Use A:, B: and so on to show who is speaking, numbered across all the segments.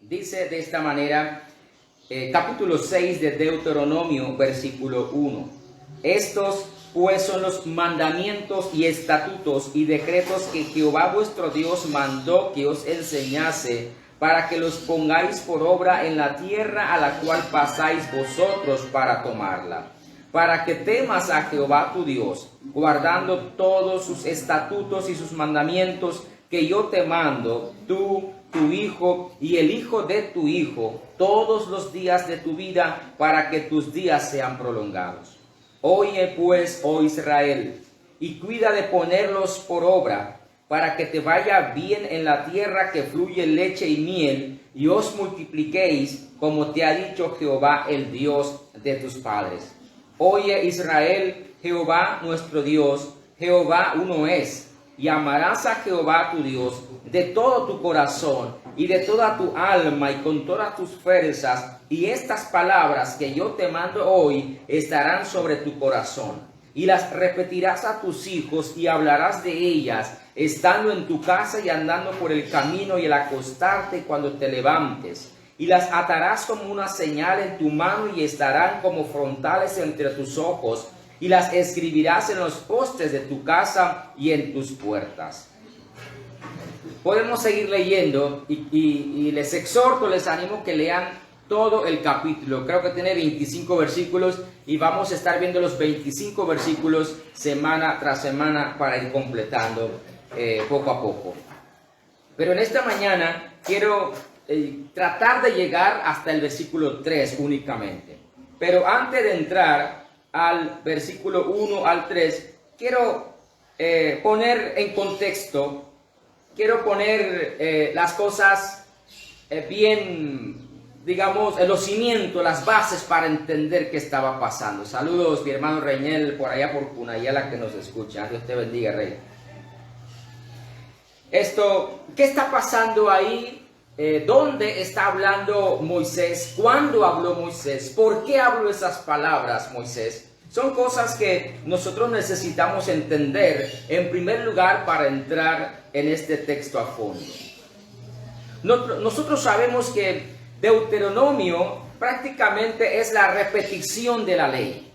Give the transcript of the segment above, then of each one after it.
A: Dice de esta manera, capítulo 6 de Deuteronomio, versículo 1. Estos pues son los mandamientos y estatutos y decretos que Jehová vuestro Dios mandó que os enseñase, para que los pongáis por obra en la tierra a la cual pasáis vosotros para tomarla, para que temas a Jehová tu Dios, guardando todos sus estatutos y sus mandamientos que yo te mando, tú, tu hijo y el hijo de tu hijo, todos los días de tu vida, para que tus días sean prolongados. Oye pues, oh Israel, y cuida de ponerlos por obra, para que te vaya bien en la tierra que fluye leche y miel, y os multipliquéis, como te ha dicho Jehová, el Dios de tus padres. Oye Israel, Jehová nuestro Dios, Jehová uno es, y amarás a Jehová tu Dios de todo tu corazón y de toda tu alma y con todas tus fuerzas, y estas palabras que yo te mando hoy estarán sobre tu corazón, y las repetirás a tus hijos y hablarás de ellas, estando en tu casa y andando por el camino y al acostarte cuando te levantes, y las atarás como una señal en tu mano y estarán como frontales entre tus ojos, y las escribirás en los postes de tu casa y en tus puertas. Podemos seguir leyendo y les exhorto, les animo que lean todo el capítulo. Creo que tiene 25 versículos y vamos a estar viendo los 25 versículos semana tras semana para ir completando poco a poco. Pero en esta mañana quiero tratar de llegar hasta el versículo 3 únicamente. Pero antes de entrar al versículo 1 al 3, quiero poner en contexto, quiero poner las cosas bien, digamos, los cimientos, las bases para entender qué estaba pasando. Saludos, mi hermano Reñel, por allá por Cunayala, que nos escucha. Dios te bendiga, Rey. ¿Qué está pasando ahí? ¿Dónde está hablando Moisés? ¿Cuándo habló Moisés? ¿Por qué habló esas palabras Moisés? Son cosas que nosotros necesitamos entender en primer lugar para entrar en este texto a fondo. Nosotros sabemos que Deuteronomio prácticamente es la repetición de la ley.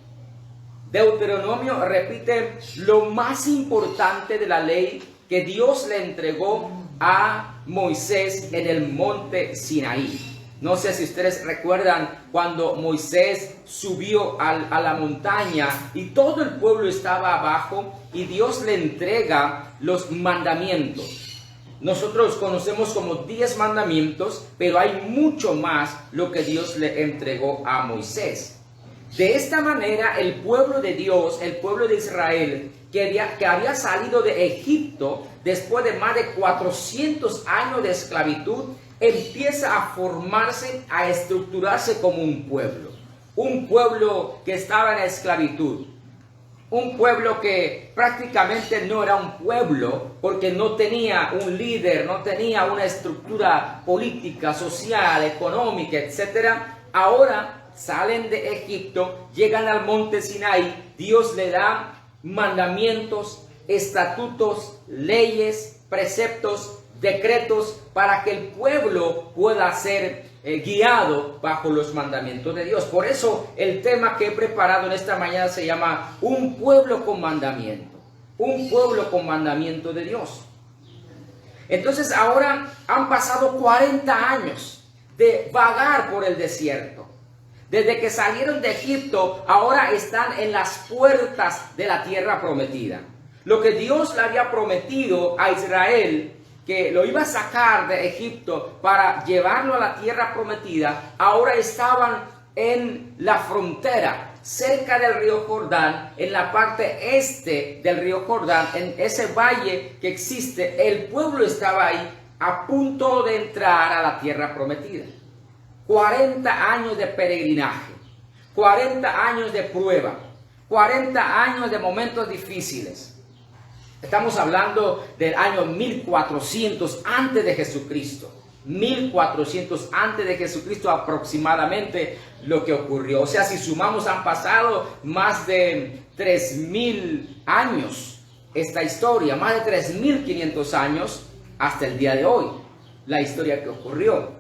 A: Deuteronomio repite lo más importante de la ley que Dios le entregó a Moisés en el monte Sinaí. No sé si ustedes recuerdan cuando Moisés subió a la montaña y todo el pueblo estaba abajo y Dios le entrega los mandamientos. Nosotros conocemos como 10 mandamientos, pero hay mucho más lo que Dios le entregó a Moisés. De esta manera el pueblo de Dios, el pueblo de Israel, que había salido de Egipto después de más de 400 años de esclavitud, empieza a formarse, a estructurarse como un pueblo que estaba en esclavitud, un pueblo que prácticamente no era un pueblo porque no tenía un líder, no tenía una estructura política, social, económica, etc. Ahora salen de Egipto, llegan al monte Sinaí, Dios le da mandamientos, estatutos, leyes, preceptos, decretos para que el pueblo pueda ser guiado bajo los mandamientos de Dios. Por eso el tema que he preparado en esta mañana se llama Un pueblo con mandamiento. Un pueblo con mandamiento de Dios. Entonces ahora han pasado 40 años de vagar por el desierto. Desde que salieron de Egipto, ahora están en las puertas de la tierra prometida. Lo que Dios le había prometido a Israel, que lo iba a sacar de Egipto para llevarlo a la tierra prometida, ahora estaban en la frontera, cerca del río Jordán, en la parte este del río Jordán, en ese valle que existe. El pueblo estaba ahí a punto de entrar a la tierra prometida. 40 años de peregrinaje, 40 años de prueba, 40 años de momentos difíciles. Estamos hablando del año 1400 antes de Jesucristo. 1400 antes de Jesucristo aproximadamente lo que ocurrió. O sea, si sumamos, han pasado más de 3000 años esta historia, más de 3500 años hasta el día de hoy, la historia que ocurrió.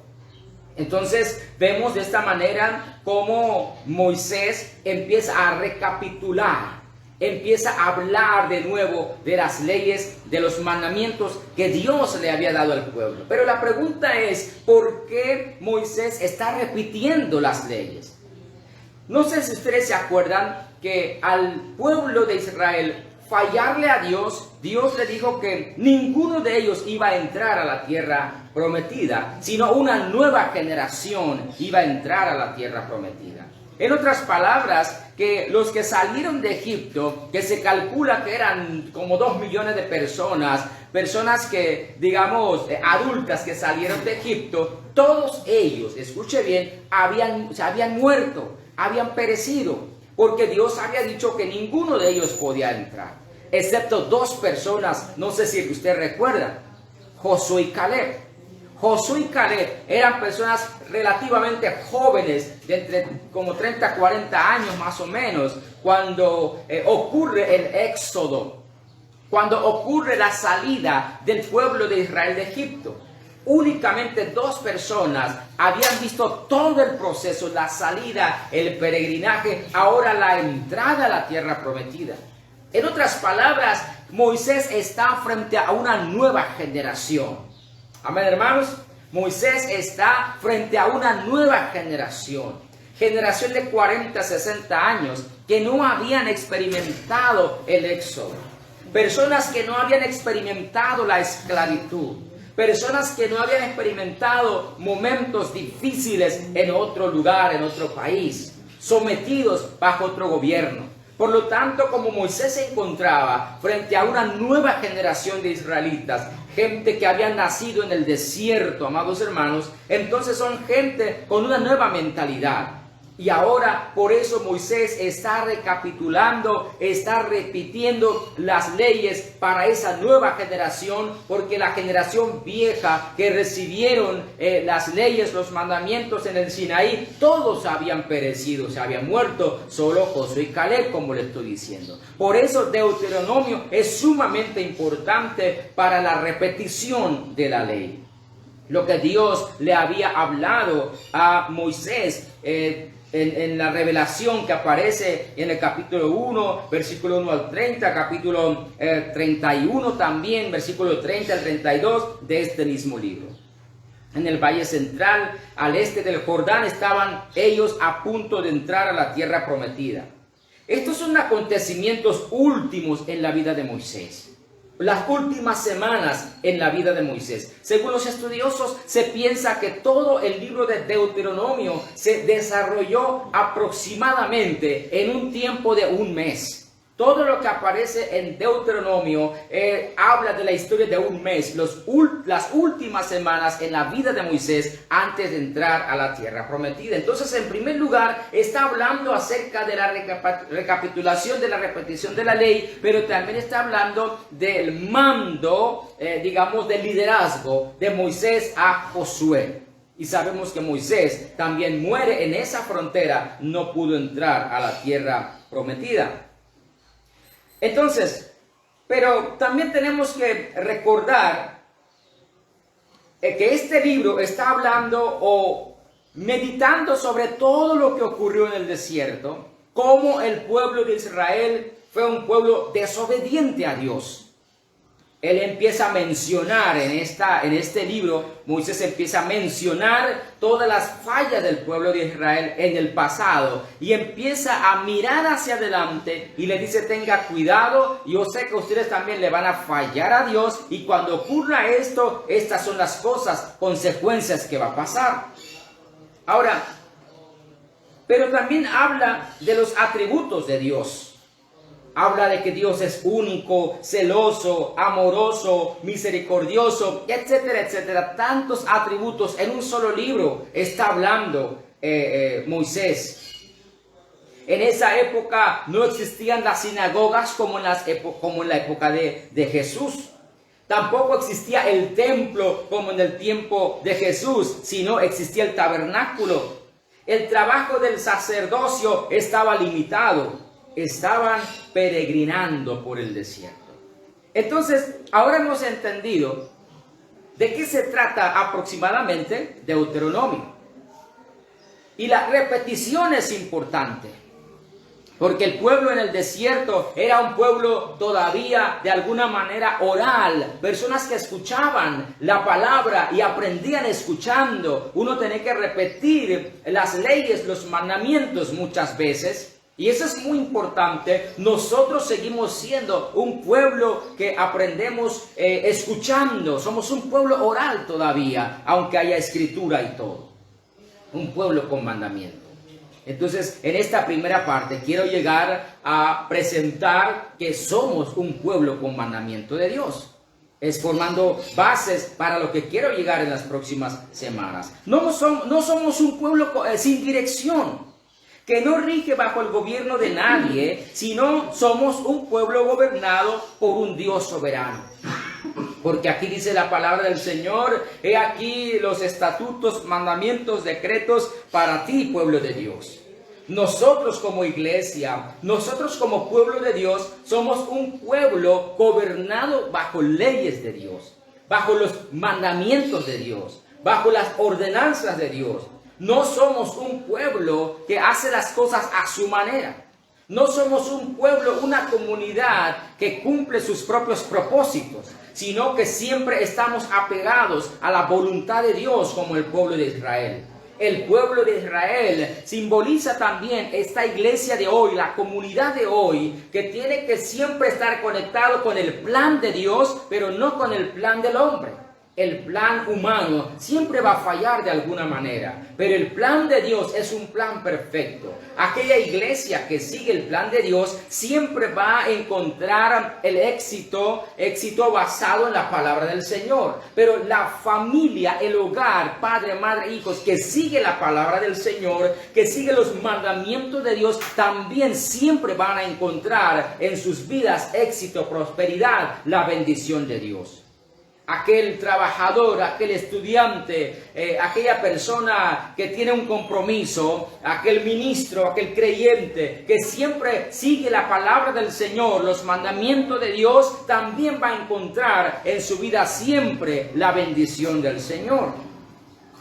A: Entonces vemos de esta manera cómo Moisés empieza a recapitular, empieza a hablar de nuevo de las leyes, de los mandamientos que Dios le había dado al pueblo. Pero la pregunta es, ¿por qué Moisés está repitiendo las leyes? No sé si ustedes se acuerdan que al pueblo de Israel fallarle a Dios, Dios le dijo que ninguno de ellos iba a entrar a la tierra prometida, sino una nueva generación iba a entrar a la tierra prometida. En otras palabras, que los que salieron de Egipto, que se calcula que eran como 2 millones de personas que, digamos, adultas que salieron de Egipto, todos ellos, escuche bien, se habían muerto, habían perecido, porque Dios había dicho que ninguno de ellos podía entrar, excepto 2 personas, no sé si usted recuerda, Josué y Caleb. Josué y Caleb eran personas relativamente jóvenes, de entre como 30 a 40 años más o menos, cuando ocurre el éxodo, cuando ocurre la salida del pueblo de Israel de Egipto. Únicamente 2 personas habían visto todo el proceso, la salida, el peregrinaje, ahora la entrada a la tierra prometida. En otras palabras, Moisés está frente a una nueva generación. Amén, hermanos. Moisés está frente a una nueva generación de 40, 60 años que no habían experimentado el éxodo, personas que no habían experimentado la esclavitud, personas que no habían experimentado momentos difíciles en otro lugar, en otro país, sometidos bajo otro gobierno. Por lo tanto, como Moisés se encontraba frente a una nueva generación de israelitas, gente que había nacido en el desierto, amados hermanos, entonces son gente con una nueva mentalidad. Y ahora, por eso Moisés está recapitulando, está repitiendo las leyes para esa nueva generación, porque la generación vieja que recibieron las leyes, los mandamientos en el Sinaí, todos habían perecido, se habían muerto, solo Josué y Caleb, como le estoy diciendo. Por eso Deuteronomio es sumamente importante para la repetición de la ley. Lo que Dios le había hablado a Moisés en la revelación que aparece en el capítulo 1, versículo 1 al 30, capítulo 31 también, versículo 30 al 32 de este mismo libro. En el valle central, al este del Jordán, estaban ellos a punto de entrar a la tierra prometida. Estos son acontecimientos últimos en la vida de Moisés. Las últimas semanas en la vida de Moisés. Según los estudiosos, se piensa que todo el libro de Deuteronomio se desarrolló aproximadamente en un tiempo de 1 mes. Todo lo que aparece en Deuteronomio habla de la historia de 1 mes, las últimas semanas en la vida de Moisés antes de entrar a la tierra prometida. Entonces, en primer lugar, está hablando acerca de la recapitulación, de la repetición de la ley, pero también está hablando del mando, digamos, del liderazgo de Moisés a Josué. Y sabemos que Moisés también muere en esa frontera, no pudo entrar a la tierra prometida. Entonces, pero también tenemos que recordar que este libro está hablando o meditando sobre todo lo que ocurrió en el desierto, cómo el pueblo de Israel fue un pueblo desobediente a Dios. Él empieza a mencionar en este libro, Moisés empieza a mencionar todas las fallas del pueblo de Israel en el pasado y empieza a mirar hacia adelante y le dice: tenga cuidado, yo sé que ustedes también le van a fallar a Dios y cuando ocurra esto, estas son las consecuencias que va a pasar. Ahora, pero también habla de los atributos de Dios. Habla de que Dios es único, celoso, amoroso, misericordioso, etcétera, etcétera. Tantos atributos en un solo libro está hablando Moisés. En esa época no existían las sinagogas como en la época de Jesús. Tampoco existía el templo como en el tiempo de Jesús, sino existía el tabernáculo. El trabajo del sacerdocio estaba limitado. Estaban peregrinando por el desierto. Entonces, ahora hemos entendido de qué se trata aproximadamente Deuteronomio. Y la repetición es importante. Porque el pueblo en el desierto era un pueblo todavía de alguna manera oral. Personas que escuchaban la palabra y aprendían escuchando. Uno tenía que repetir las leyes, los mandamientos muchas veces. Y eso es muy importante. Nosotros seguimos siendo un pueblo que aprendemos escuchando. Somos un pueblo oral todavía, aunque haya escritura y todo. Un pueblo con mandamientos. Entonces, en esta primera parte quiero llegar a presentar que somos un pueblo con mandamiento de Dios. Es formando bases para lo que quiero llegar en las próximas semanas. No somos un pueblo sin dirección, que no rige bajo el gobierno de nadie, sino somos un pueblo gobernado por un Dios soberano. Porque aquí dice la palabra del Señor, he aquí los estatutos, mandamientos, decretos para ti, pueblo de Dios. Nosotros como iglesia, nosotros como pueblo de Dios, somos un pueblo gobernado bajo leyes de Dios, bajo los mandamientos de Dios, bajo las ordenanzas de Dios. No somos un pueblo que hace las cosas a su manera. No somos un pueblo, una comunidad que cumple sus propios propósitos, sino que siempre estamos apegados a la voluntad de Dios como el pueblo de Israel. El pueblo de Israel simboliza también esta iglesia de hoy, la comunidad de hoy, que tiene que siempre estar conectado con el plan de Dios, pero no con el plan del hombre. El plan humano siempre va a fallar de alguna manera, pero el plan de Dios es un plan perfecto. Aquella iglesia que sigue el plan de Dios siempre va a encontrar el éxito basado en la palabra del Señor. Pero la familia, el hogar, padre, madre, hijos, que sigue la palabra del Señor, que sigue los mandamientos de Dios, también siempre van a encontrar en sus vidas éxito, prosperidad, la bendición de Dios. Aquel trabajador, aquel estudiante, aquella persona que tiene un compromiso, aquel ministro, aquel creyente que siempre sigue la palabra del Señor, los mandamientos de Dios, también va a encontrar en su vida siempre la bendición del Señor.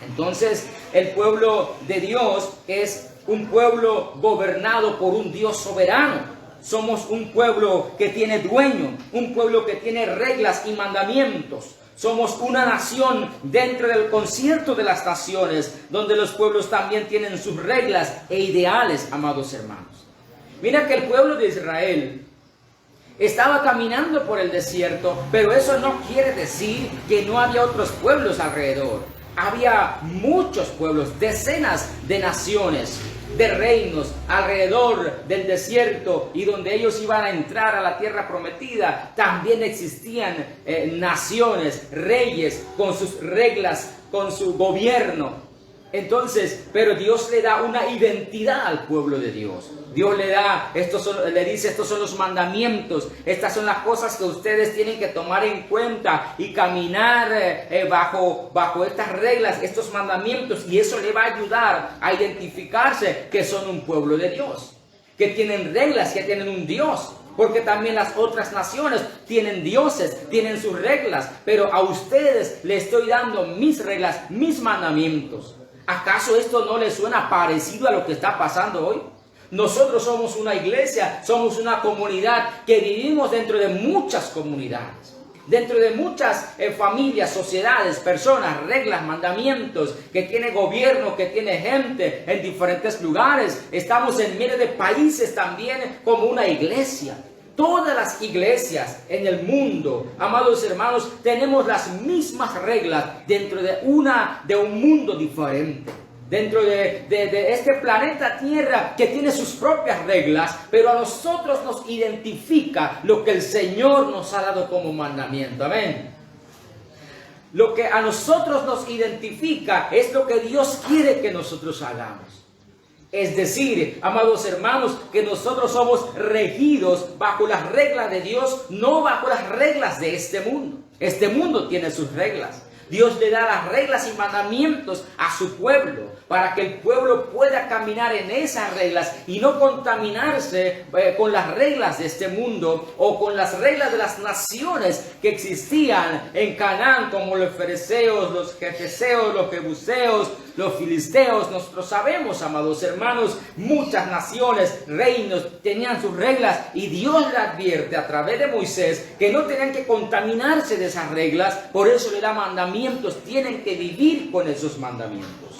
A: Entonces, el pueblo de Dios es un pueblo gobernado por un Dios soberano. Somos un pueblo que tiene dueño, un pueblo que tiene reglas y mandamientos. Somos una nación dentro del concierto de las naciones, donde los pueblos también tienen sus reglas e ideales, amados hermanos. Mira que el pueblo de Israel estaba caminando por el desierto, pero eso no quiere decir que no había otros pueblos alrededor. Había muchos pueblos, decenas de naciones, de reinos alrededor del desierto, y donde ellos iban a entrar a la tierra prometida, también existían naciones, reyes con sus reglas, con su gobierno. Entonces, pero Dios le da una identidad al pueblo de Dios. Dios le dice, estos son los mandamientos, estas son las cosas que ustedes tienen que tomar en cuenta y caminar bajo estas reglas, estos mandamientos, y eso le va a ayudar a identificarse que son un pueblo de Dios, que tienen reglas, que tienen un Dios. Porque también las otras naciones tienen dioses, tienen sus reglas, pero a ustedes les estoy dando mis reglas, mis mandamientos. ¿Acaso esto no les suena parecido a lo que está pasando hoy? Nosotros somos una iglesia, somos una comunidad que vivimos dentro de muchas comunidades, dentro de muchas familias, sociedades, personas, reglas, mandamientos, que tiene gobierno, que tiene gente en diferentes lugares. Estamos en medio de países también como una iglesia. Todas las iglesias en el mundo, amados hermanos, tenemos las mismas reglas dentro de un mundo diferente. Dentro de este planeta Tierra que tiene sus propias reglas, pero a nosotros nos identifica lo que el Señor nos ha dado como mandamiento. Amén. Lo que a nosotros nos identifica es lo que Dios quiere que nosotros hagamos. Es decir, amados hermanos, que nosotros somos regidos bajo las reglas de Dios, no bajo las reglas de este mundo. Este mundo tiene sus reglas. Dios le da las reglas y mandamientos a su pueblo para que el pueblo pueda caminar en esas reglas y no contaminarse con las reglas de este mundo o con las reglas de las naciones que existían en Canaán, como los fereceos, los jebuseos, los filisteos. Nosotros sabemos, amados hermanos, muchas naciones, reinos tenían sus reglas y Dios le advierte a través de Moisés que no tenían que contaminarse de esas reglas. Por eso le da mandamientos, tienen que vivir con esos mandamientos.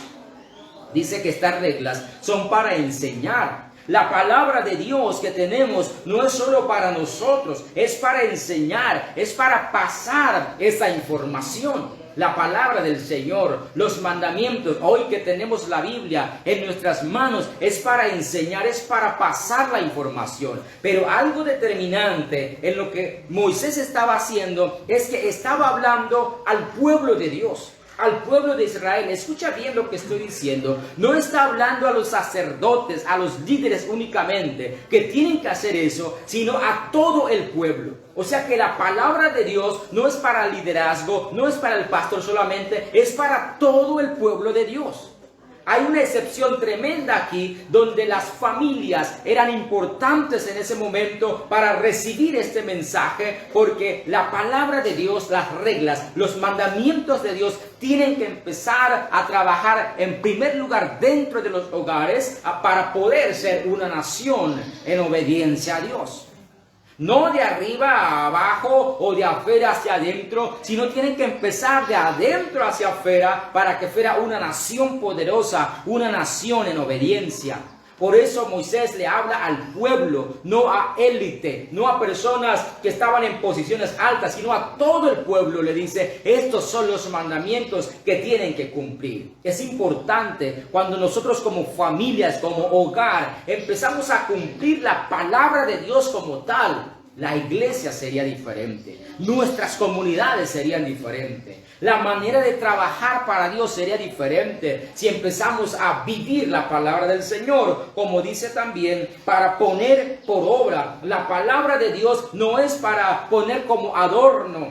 A: Dice que estas reglas son para enseñar. La palabra de Dios que tenemos no es solo para nosotros, es para enseñar, es para pasar esa información. La palabra del Señor, los mandamientos, hoy que tenemos la Biblia en nuestras manos, es para enseñar, es para pasar la información. Pero algo determinante en lo que Moisés estaba haciendo es que estaba hablando al pueblo de Dios. Al pueblo de Israel. Escucha bien lo que estoy diciendo. No está hablando a los sacerdotes, a los líderes únicamente, que tienen que hacer eso, sino a todo el pueblo. O sea que la palabra de Dios no es para el liderazgo, no es para el pastor solamente, es para todo el pueblo de Dios. Hay una excepción tremenda aquí, donde las familias eran importantes en ese momento para recibir este mensaje, porque la palabra de Dios, las reglas, los mandamientos de Dios tienen que empezar a trabajar en primer lugar dentro de los hogares para poder ser una nación en obediencia a Dios. No de arriba a abajo o de afuera hacia adentro, sino tienen que empezar de adentro hacia afuera para que fuera una nación poderosa, una nación en obediencia. Por eso Moisés le habla al pueblo, no a élite, no a personas que estaban en posiciones altas, sino a todo el pueblo. Le dice, estos son los mandamientos que tienen que cumplir. Es importante cuando nosotros como familias, como hogar, empezamos a cumplir la palabra de Dios como tal. La iglesia sería diferente, nuestras comunidades serían diferentes, la manera de trabajar para Dios sería diferente si empezamos a vivir la palabra del Señor, como dice también, para poner por obra. La palabra de Dios no es para poner como adorno,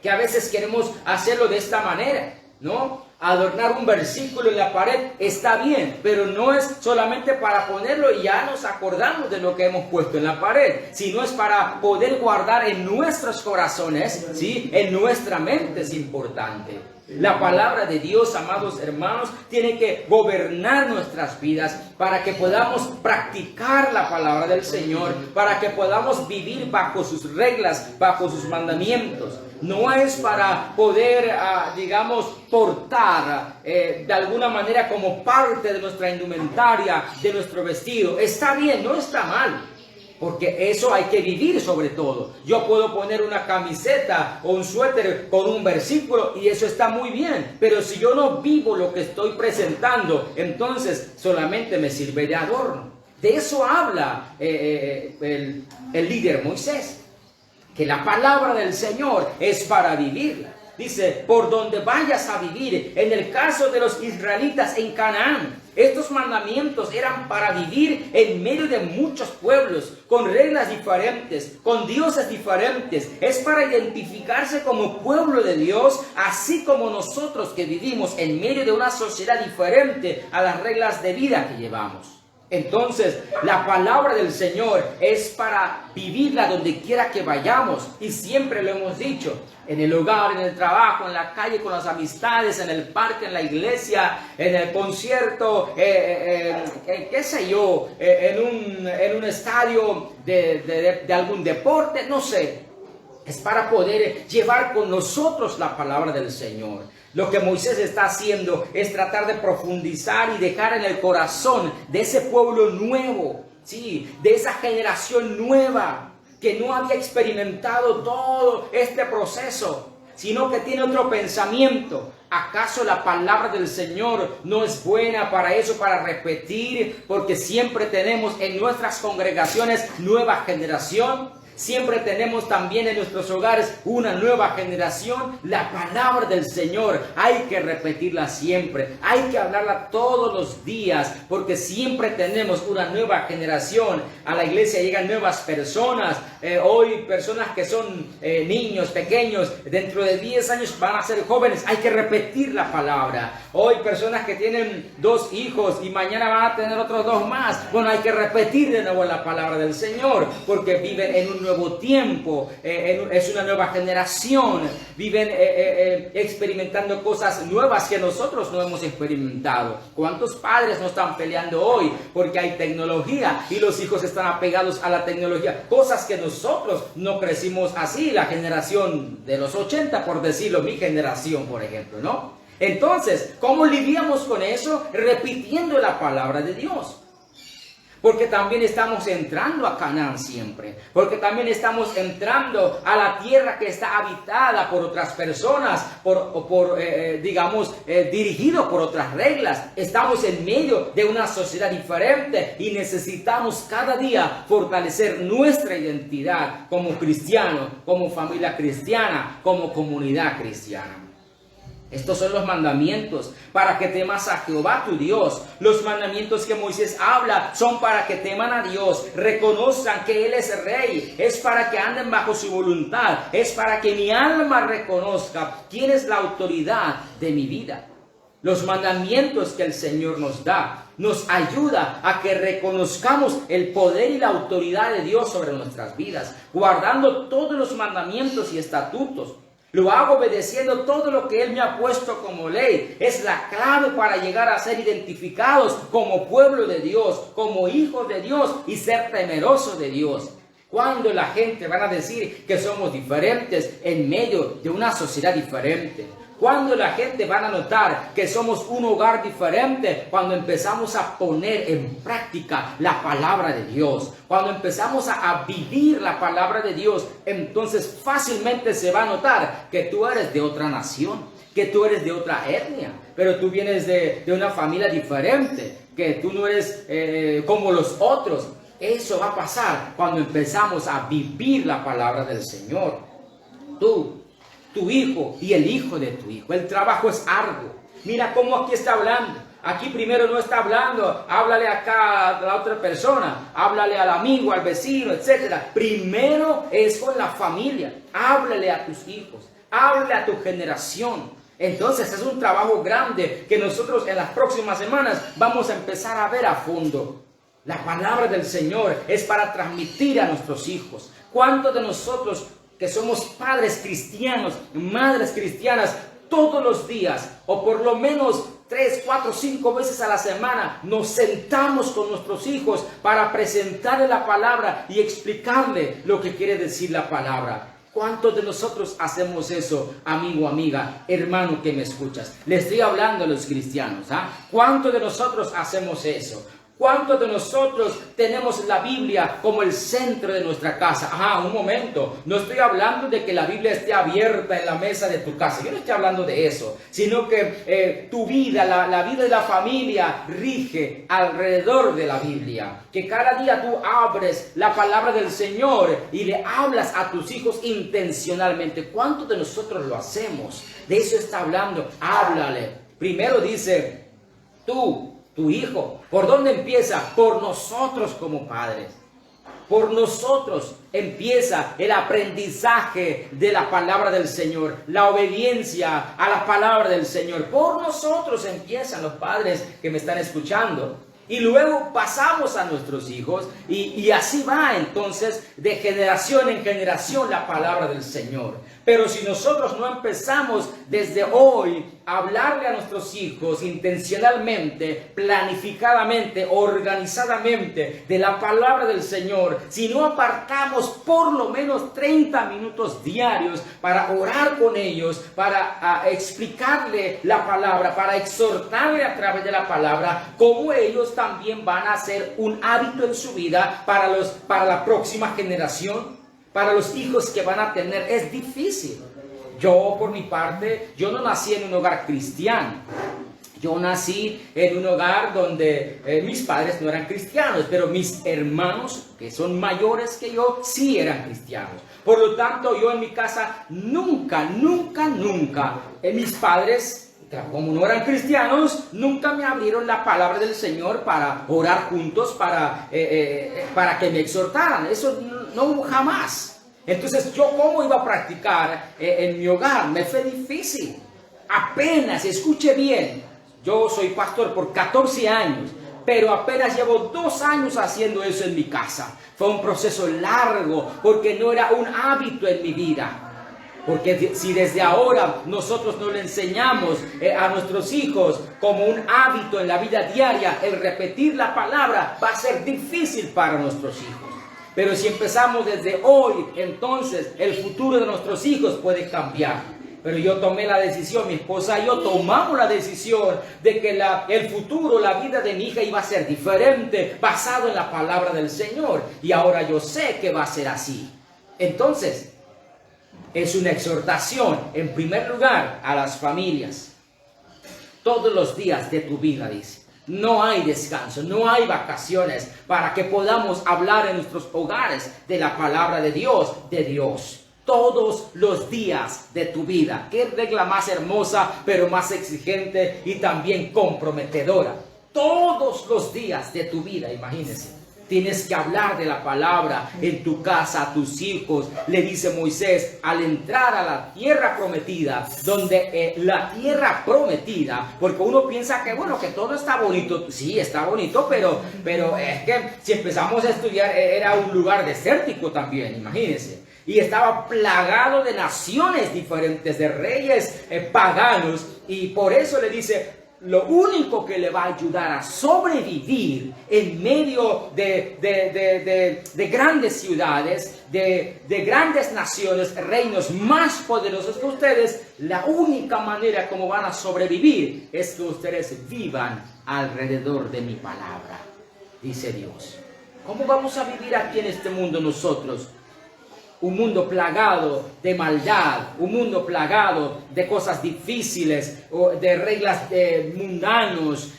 A: que a veces queremos hacerlo de esta manera, ¿no? Adornar un versículo en la pared está bien, pero no es solamente para ponerlo y ya nos acordamos de lo que hemos puesto en la pared, sino es para poder guardar en nuestros corazones, ¿sí? En nuestra mente es importante. La palabra de Dios, amados hermanos, tiene que gobernar nuestras vidas para que podamos practicar la palabra del Señor, para que podamos vivir bajo sus reglas, bajo sus mandamientos. No es para poder, digamos, portar de alguna manera como parte de nuestra indumentaria, de nuestro vestido. Está bien, no está mal. Porque eso hay que vivir sobre todo. Yo puedo poner una camiseta o un suéter con un versículo y eso está muy bien. Pero si yo no vivo lo que estoy presentando, entonces solamente me sirve de adorno. De eso habla el líder Moisés. Que la palabra del Señor es para vivirla. Dice, por donde vayas a vivir. En el caso de los israelitas en Canaán, estos mandamientos eran para vivir en medio de muchos pueblos, con reglas diferentes, con dioses diferentes. Es para identificarse como pueblo de Dios, así como nosotros que vivimos en medio de una sociedad diferente a las reglas de vida que llevamos. Entonces, la palabra del Señor es para vivirla donde quiera que vayamos. Y siempre lo hemos dicho, en el hogar, en el trabajo, en la calle, con las amistades, en el parque, en la iglesia, en el concierto, qué sé yo, en un estadio de algún deporte, no sé. Es para poder llevar con nosotros la palabra del Señor. Lo que Moisés está haciendo es tratar de profundizar y dejar en el corazón de ese pueblo nuevo, ¿sí? De esa generación nueva que no había experimentado todo este proceso, sino que tiene otro pensamiento. ¿Acaso la palabra del Señor no es buena para eso, para repetir? Porque siempre tenemos en nuestras congregaciones nueva generación. Siempre tenemos también en nuestros hogares una nueva generación. La palabra del Señor hay que repetirla siempre. Hay que hablarla todos los días porque siempre tenemos una nueva generación. A la iglesia llegan nuevas personas. Hoy personas que son niños pequeños. Dentro de 10 años van a ser jóvenes. Hay que repetir la palabra. Hoy personas que tienen 2 hijos y mañana van a tener otros 2 más. Bueno, hay que repetir de nuevo la palabra del Señor porque viven en un nuevo nuevo tiempo, es una nueva generación, viven experimentando cosas nuevas que nosotros no hemos experimentado. ¿Cuántos padres no están peleando hoy porque hay tecnología y los hijos están apegados a la tecnología? Cosas que nosotros no crecimos así, la generación de los 80, por decirlo, mi generación, por ejemplo, ¿no? Entonces, ¿cómo lidiamos con eso? Repitiendo la palabra de Dios. Porque también estamos entrando a Canaán siempre. Porque también estamos entrando a la tierra que está habitada por otras personas, dirigido por otras reglas. Estamos en medio de una sociedad diferente y necesitamos cada día fortalecer nuestra identidad como cristianos, como familia cristiana, como comunidad cristiana. Estos son los mandamientos para que temas a Jehová tu Dios. Los mandamientos que Moisés habla son para que teman a Dios, reconozcan que Él es Rey, es para que anden bajo su voluntad, es para que mi alma reconozca quién es la autoridad de mi vida. Los mandamientos que el Señor nos da nos ayuda a que reconozcamos el poder y la autoridad de Dios sobre nuestras vidas, guardando todos los mandamientos y estatutos. Lo hago obedeciendo todo lo que Él me ha puesto como ley. Es la clave para llegar a ser identificados como pueblo de Dios, como hijos de Dios y ser temerosos de Dios. Cuando la gente van a decir que somos diferentes en medio de una sociedad diferente. Cuando la gente van a notar que somos un hogar diferente, cuando empezamos a poner en práctica la palabra de Dios, cuando empezamos a vivir la palabra de Dios, entonces fácilmente se va a notar que tú eres de otra nación, que tú eres de otra etnia, pero tú vienes de una familia diferente, que tú no eres como los otros. Eso va a pasar cuando empezamos a vivir la palabra del Señor. Tu hijo y el hijo de tu hijo. El trabajo es arduo. Mira cómo aquí está hablando. Aquí primero no está hablando, háblale acá a la otra persona, háblale al amigo, al vecino, etc. Primero es con la familia. Háblale a tus hijos, háblale a tu generación. Entonces es un trabajo grande que nosotros en las próximas semanas vamos a empezar a ver a fondo. La palabra del Señor es para transmitir a nuestros hijos. ¿Cuántos de nosotros que somos padres cristianos, madres cristianas, todos los días, o por lo menos 3, 4, 5 veces a la semana, nos sentamos con nuestros hijos para presentarle la palabra y explicarle lo que quiere decir la palabra? ¿Cuántos de nosotros hacemos eso, amigo, amiga, hermano que me escuchas? Le estoy hablando a los cristianos, ¿ah? ¿Cuántos de nosotros hacemos eso? ¿Cuántos de nosotros tenemos la Biblia como el centro de nuestra casa? Un momento, no estoy hablando de que la Biblia esté abierta en la mesa de tu casa. Yo no estoy hablando de eso, sino que tu vida, la vida de la familia rige alrededor de la Biblia. Que cada día tú abres la palabra del Señor y le hablas a tus hijos intencionalmente. ¿Cuántos de nosotros lo hacemos? De eso está hablando. Háblale. Primero dice, tu hijo. ¿Por dónde empieza? Por nosotros como padres. Por nosotros empieza el aprendizaje de la palabra del Señor, la obediencia a la palabra del Señor. Por nosotros empiezan los padres que me están escuchando. Y luego pasamos a nuestros hijos y así va entonces de generación en generación la palabra del Señor. Pero si nosotros no empezamos desde hoy a hablarle a nuestros hijos intencionalmente, planificadamente, organizadamente de la palabra del Señor, si no apartamos por lo menos 30 minutos diarios para orar con ellos, para explicarle la palabra, para exhortarle a través de la palabra, como ellos también van a ser un hábito en su vida para la próxima generación. Para los hijos que van a tener es difícil. Yo, por mi parte, yo no nací en un hogar cristiano. Yo nací en un hogar donde mis padres no eran cristianos, pero mis hermanos, que son mayores que yo, sí eran cristianos. Por lo tanto, yo en mi casa nunca, mis padres, como no eran cristianos, nunca me abrieron la palabra del Señor para orar juntos, para que me exhortaran. Eso no, jamás. Entonces, ¿yo cómo iba a practicar en mi hogar? Me fue difícil. Apenas, escuche bien, yo soy pastor por 14 años. pero apenas llevo 2 años haciendo eso en mi casa. Fue un proceso largo porque no era un hábito en mi vida. Porque si desde ahora nosotros no le enseñamos a nuestros hijos como un hábito en la vida diaria, el repetir la palabra va a ser difícil para nuestros hijos. Pero si empezamos desde hoy, entonces el futuro de nuestros hijos puede cambiar. Pero yo tomé la decisión, mi esposa y yo tomamos la decisión de que el futuro, la vida de mi hija iba a ser diferente, basado en la palabra del Señor. Y ahora yo sé que va a ser así. Entonces, es una exhortación, en primer lugar, a las familias. Todos los días de tu vida, dice. No hay descanso, no hay vacaciones para que podamos hablar en nuestros hogares de la palabra de Dios, Todos los días de tu vida. Qué regla más hermosa, pero más exigente y también comprometedora. Todos los días de tu vida, imagínense. Tienes que hablar de la palabra en tu casa, a tus hijos. Le dice Moisés, al entrar a la tierra prometida, donde la tierra prometida, porque uno piensa que bueno, que todo está bonito. Sí, está bonito, pero es que si empezamos a estudiar, era un lugar desértico también, imagínense. Y estaba plagado de naciones diferentes, de reyes paganos. Y por eso le dice, lo único que le va a ayudar a sobrevivir en medio de grandes ciudades, de grandes naciones, reinos más poderosos que ustedes, la única manera como van a sobrevivir es que ustedes vivan alrededor de mi palabra, dice Dios. ¿Cómo vamos a vivir aquí en este mundo nosotros? Un mundo plagado de maldad, un mundo plagado de cosas difíciles, de reglas mundanos,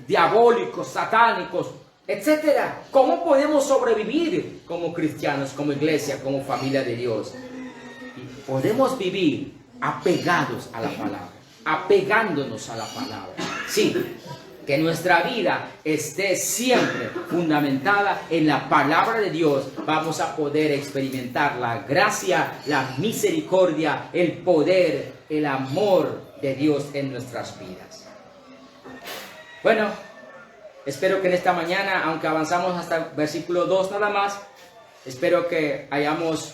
A: diabólicos, satánicos, etc. ¿Cómo podemos sobrevivir como cristianos, como iglesia, como familia de Dios? Podemos vivir apegados a la palabra, apegándonos a la palabra. Sí, que nuestra vida esté siempre fundamentada en la palabra de Dios. Vamos a poder experimentar la gracia, la misericordia, el poder, el amor de Dios en nuestras vidas. Bueno, espero que en esta mañana, aunque avanzamos hasta el versículo 2 nada más, espero que hayamos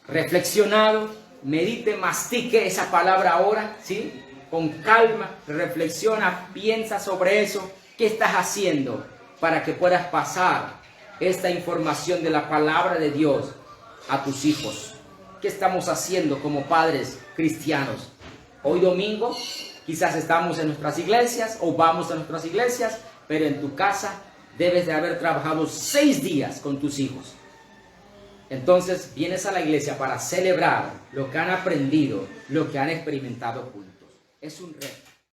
A: reflexionado, medite, mastique esa palabra ahora, ¿sí? Con calma, reflexiona, piensa sobre eso. ¿Qué estás haciendo para que puedas pasar esta información de la palabra de Dios a tus hijos? ¿Qué estamos haciendo como padres cristianos? Hoy domingo, quizás estamos en nuestras iglesias o vamos a nuestras iglesias, pero en tu casa debes de haber trabajado 6 días con tus hijos. Entonces vienes a la iglesia para celebrar lo que han aprendido, lo que han experimentado juntos. Es un reto.